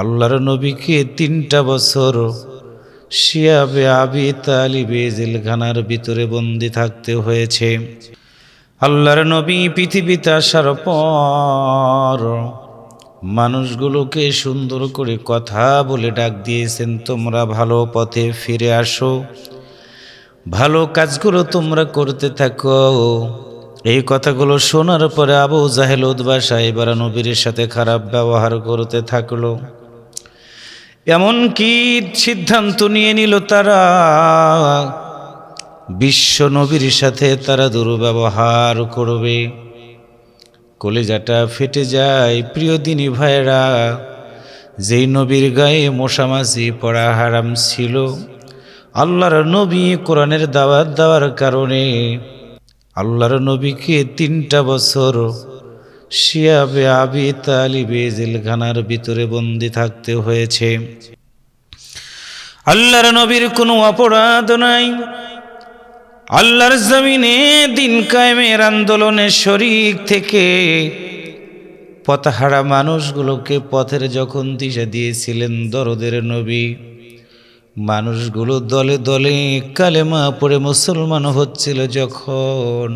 আল্লাহর নবীকে 3টা বছর শিয়াবে আবি তালিবে জেলখানার ভিতরে বন্দি থাকতে হয়েছে। আল্লাহর নবী পৃথিবীতে আসার পর মানুষগুলোকে সুন্দর করে কথা বলে ডাক দিয়েছেন, তোমরা ভালো পথে ফিরে আসো, ভালো কাজগুলো তোমরা করতে থাকো। এই কথাগুলো শোনার পরে আবু জাহেল উতবা সাহেবরা নবীর সাথে খারাপ ব্যবহার করতে থাকলো। এমনকি সিদ্ধান্ত নিয়ে নিল তারা বিশ্ব নবীর সাথে তারা দুর্ব্যবহার করবে। কলিজাটা ফেটে যায় প্রিয় দিনী ভাইরা। যেই নবীর গায়ে মশামাছি পড়া হারাম ছিল, আল্লাহর নবী কোরআনের দাওয়াত দেওয়ার কারণে আল্লাহর নবীকে 3টা বছর শিয়াবে আবি তালিবে জেলখানার ভিতরে বন্দি থাকতে হয়েছে। আল্লাহর নবীর কোনো অপরাধ নাই। আল্লাহর জমিনে দিন কায়েমের আন্দোলনে শরীক থেকে পথহারা মানুষগুলোকে পথের যখন দিশা দিয়েছিলেন দরদের নবী, মানুষগুলো দলে দলে কালেমা পড়ে মুসলমান হচ্ছিল যখন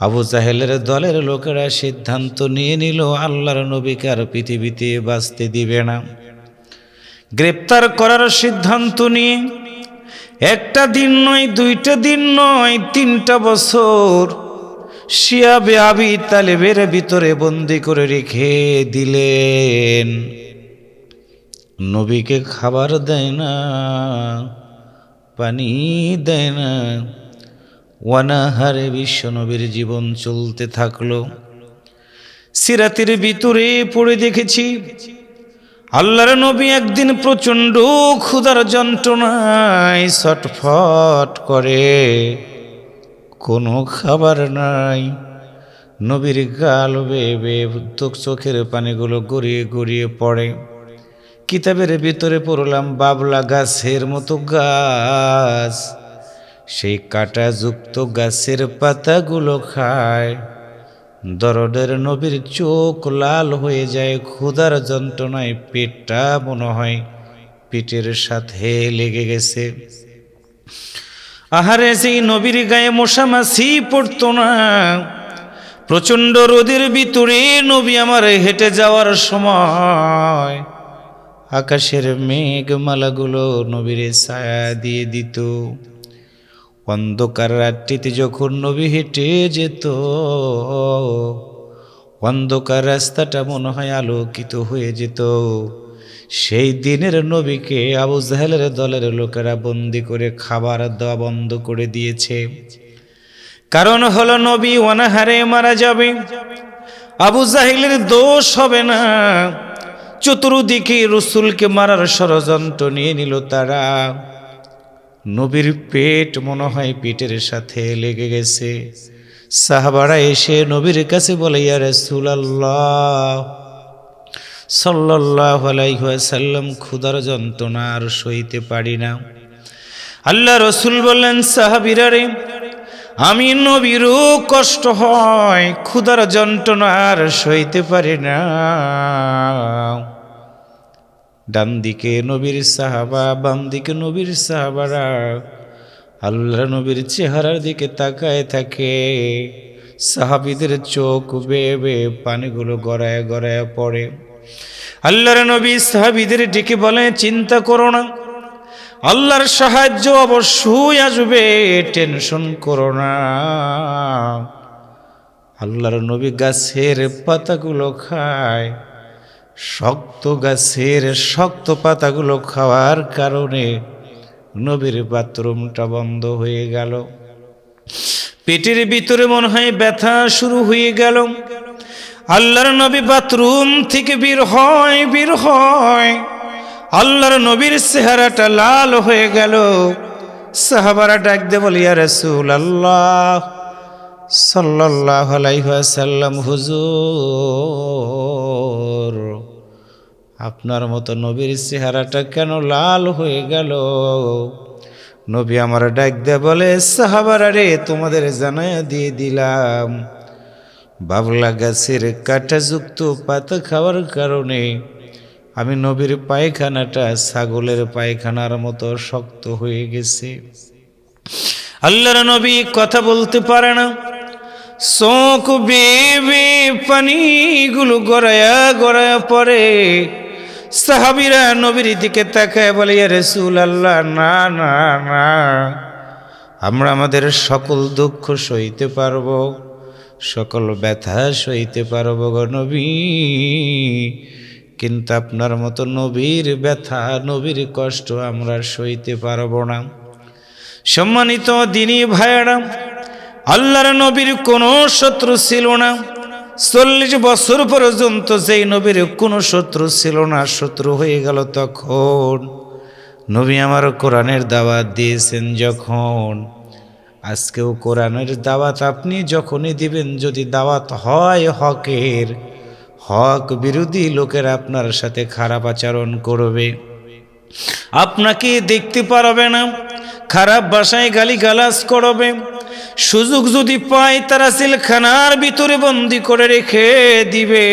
আবু জাহেলের দলের লোকেরা সিদ্ধান্ত নিয়ে নিল আল্লাহর নবীকে আর পৃথিবীতে বাঁচতে দিবে না। গ্রেপ্তার করার সিদ্ধান্ত নিয়ে একটা দিন নয়, 2টা দিন নয়, 3টা বছর শিয়াবে আবি তালেবের ভিতরে বন্দি করে রেখে দিলেন। নবীকে খাবার দেয় না, পানি দেয় না, অনাহারে বিশ্ব নবীর জীবন চলতে থাকলো। সিরাতের ভিতরে পড়ে দেখেছি আল্লাহর নবী একদিন প্রচণ্ড ক্ষুধার যন্ত্রণায় ছটফট করে, কোনো খাবার নাই। নবীর গাল বেয়ে চোখের পানিগুলো গড়িয়ে গড়িয়ে পড়ে। কিতাবের ভিতরে পড়লাম বাবলা গাছের মতো গাছ, সেই কাঁটাযুক্ত গাছের পাতাগুলো খায়। দরদের নবীর চোখ লাল হয়ে যায়, ক্ষুধার যন্ত্রণায় পেটটা মনে হয় পেটের সাথে লেগে গেছে। আহারে, সেই নবীর গায়ে মশামাছি পড়তো না। প্রচণ্ড রোদের ভিতরে নবী আমার হেঁটে যাওয়ার সময় আকাশের মেঘমালাগুলো নবীর ছায়া দিয়ে দিত। অন্ধকার রাত্রিতে যখন নবী হেঁটে যেত, অন্ধকার রাস্তাটা মনে হয় আলোকিত হয়ে যেত। সেই দিনের নবীকে আবু জাহেলের দলের লোকেরা বন্দি করে খাবার দেওয়া বন্ধ করে দিয়েছে। কারণ হলো নবী অনাহারে মারা যাবে, আবু জাহেলের দোষ হবে না। চতুর্দিকে রসুলকে মারার ষড়যন্ত্র নিয়ে নিল তারা। নবীর পেট মনে হয় পেটের সাথে লেগে গেছে। সাহাবারা এসে নবীর কাছে বলে, ইয়া রাসূলুল্লাহ সাল্লাল্লাহু আলাইহি ওয়াসাল্লাম, ক্ষুধার যন্ত্রণা আর সইতে পারি না। আল্লাহ রসুল বললেন, সাহাবীরা রে, আমি নবীরও কষ্ট হয়, ক্ষুধার যন্ত্রণা আর সইতে পারি না। ডান দিকে নবীর সাহাবা, বাম দিকে নবীর সাহাবারা আল্লাহ নবীর চেহারার দিকে তাকায় থাকে। সাহাবীদের চোখ বেয়ে বেয়ে পানিগুলো গড়ায় গড়ায় পড়ে। আল্লাহর নবী সাহাবীদের ডেকে বলে, চিন্তা করো না, আল্লাহর সাহায্য অবশ্যই আসবে, টেনশন করো না। আল্লাহর নবী গাছের পাতাগুলো খায়। শক্ত গাছের শক্ত পাতাগুলো খাওয়ার কারণে নবীর বাথরুমটা বন্ধ হয়ে গেল। পেটের ভিতরে মনে হয় ব্যথা শুরু হয়ে গেল। আল্লাহর নবী বাথরুম থেকে বের হয়। আল্লাহর নবীর চেহারাটা লাল হয়ে গেল। সাহাবারা ডাক দিয়ে বলে, ইয়া রাসূলুল্লাহ সাল্লাল্লাহু আলাইহি ওয়াসাল্লাম, হুজুর আপনার মতো নবীর চেহারাটা কেন লাল হয়ে গেল? নবী আমার ডাক দিয়ে বলে, সাহাবারা রে, তোমাদের জানায়া দিয়ে দিলাম, বাবলা গাছের কাঁটাযুক্ত পাতা খাওয়ার কারণে আমি নবীর পায়খানাটা ছাগলের পায়খানার মতো শক্ত হয়ে গেছে। আল্লাহর নবী কথা বলতে পারে না, চোখ বেবে পানিগুলো গড়ায়া গড়ায়া পড়ে। সাহাবীরা নবীর দিকে তাকায় বলে, ইয়া রাসূলুল্লাহ, না না না, আমরা আমাদের সকল দুঃখ সইতে পারবো, সকল ব্যথা সইতে পারবো গো নবী, কিন্তু আপনার মতো নবীর ব্যথা, নবীর কষ্ট আমরা সইতে পারবো না। সম্মানিত দিনী ভাইয়েরা, আল্লাহর নবীর কোনো শত্রু ছিল না। 40 বছর পর্যন্ত যেই নবীর কোনো শত্রু ছিল না, শত্রু হয়ে গেল তখন। নবী আমার কোরআনের দাওয়াত দিয়েছেন যখন, আজকেও কোরআনের দাওয়াত আপনি যখনই দিবেন, যদি দাওয়াত হয় হকের, হক বিরোধী লোকেরা আপনার সাথে খারাপ আচরণ করবে, আপনাকে দেখতে পারবে না, খারাপ ভাষায় গালিগালাজ করবে, সুযোগ যদি পায় তারা জেলখানার ভিতরে বন্দি করে রেখে দিবে।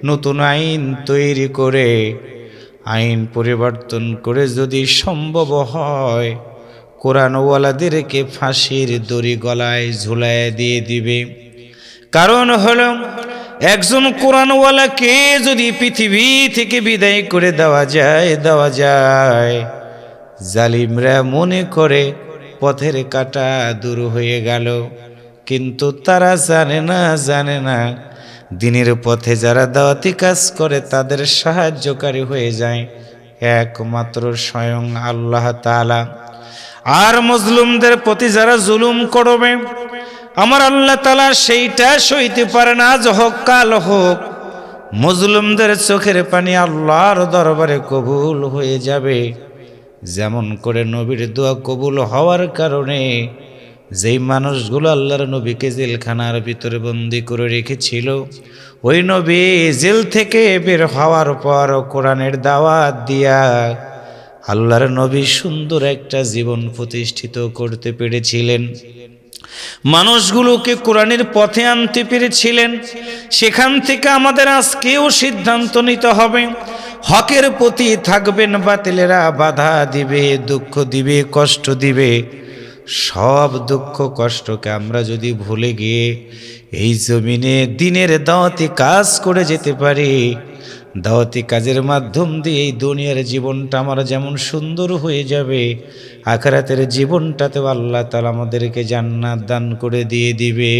নতুন আইন তৈরি করে, আইন পরিবর্তন করে যদি সম্ভব হয় কোরআনওয়ালাদেরকে ফাঁসির দড়ি গলায় ঝুলায় দিয়ে দিবে। কারণ হলো, একজন কোরআনওয়ালাকে যদি পৃথিবী থেকে বিদায় করে দেওয়া যায়, জালিমরা মনে করে পথের কাঁটা দূর হয়ে গেল, কিন্তু তারা জানে না দিনের পথে যারা দাওয়াতি কাজ করে তাদের সাহায্যকারী হয়ে যায় একমাত্র স্বয়ং আল্লাহ তাআলা। আর মজলুমদের প্রতি যারা জুলুম করবে, আমার আল্লাহ তাআলা সেইটা সইতে পারে না। আজ হোক কাল হোক, মজলুমদের চোখের পানি আল্লাহর দরবারে কবুল হয়ে যাবে। যেমন করে নবীর দোয়া কবুল হওয়ার কারণে যেই মানুষগুলো আল্লাহর নবীকে জেলখানার ভিতরে বন্দি করে রেখেছিল, ওই নবী জেল থেকে বের হওয়ার পর কোরআনের দাওয়াত দিয়া আল্লাহর নবী সুন্দর একটা জীবন প্রতিষ্ঠিত করতে পেরেছিলেন, মানুষগুলোকে কোরআনের পথে আনতে পেরেছিলেন। সেখান থেকে আমাদের আজকেও সিদ্ধান্ত নিতে হবে, হকের প্রতি থাকবেন, বাতিলেরা বাধা দিবে, দুঃখ দিবে, কষ্ট দিবে, সব দুঃখ কষ্টকে আমরা যদি ভুলে গিয়ে এই জমিনে দিনের দাওয়াতি কাজ করে যেতে পারি, দাওয়াতি কাজের মাধ্যম দিয়ে এই দুনিয়ার জীবনটা আমার যেমন সুন্দর হয়ে যাবে, আখিরাতের জীবনটাতেও আল্লাহ তাআলা আমাদেরকে জান্নাত দান করে দিয়ে দিবে।